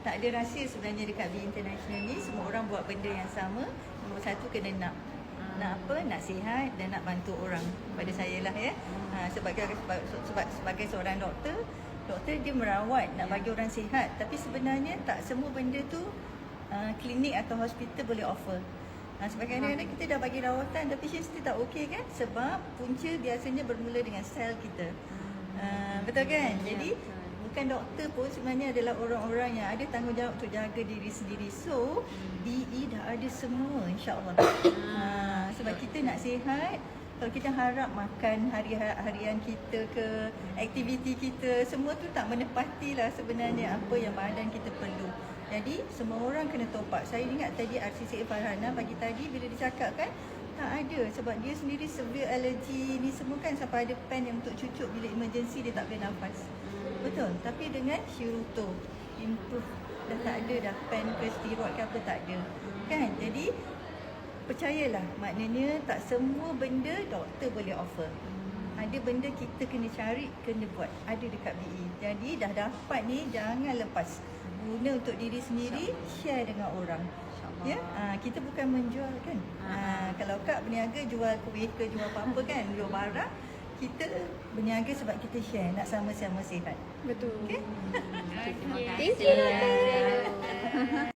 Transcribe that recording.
tak ada rahsia sebenarnya dekat BE International ni. Semua orang buat benda yang sama. Nombor satu kena nak apa? Nak sihat dan nak bantu orang. Pada saya lah ya. Sebagai seorang doktor dia merawat, nak bagi orang sihat. Tapi sebenarnya tak semua benda tu klinik atau hospital boleh offer. Sebab kadang-kadang kita dah bagi rawatan tapi still tak okey kan? Sebab punca biasanya bermula dengan sel kita. Betul kan? Jadi bukan doktor pun sebenarnya adalah orang-orang yang ada tanggungjawab untuk jaga diri sendiri. So BE dah ada semua, insya-Allah. Sebab kita nak sihat, kalau kita harap makan harian kita ke, aktiviti kita, semua tu tak menepatilah sebenarnya apa yang badan kita perlu. Jadi semua orang kena top up. Saya ingat tadi RCCA Farhana pagi tadi bila dicakapkan tak ada, sebab dia sendiri severe allergy ni semua kan, sampai ada pen yang untuk cucuk bila emergency dia tak boleh nafas. Betul. Tapi dengan Shiruto improve, dah tak ada dah pen ke steroid ke apa, tak ada. Kan? Jadi percayalah, maknanya tak semua benda doktor boleh offer. Ada benda kita kena cari, kena buat. Ada dekat BE. Jadi dah dapat ni, jangan lepas. Guna untuk diri sendiri, share dengan orang. Ya, kita bukan menjual kan. Kalau Kak berniaga jual kuih ke jual apa-apa kan, jual barang, kita berniaga sebab kita share, nak sama-sama sihat. Betul. Okay? Thank you.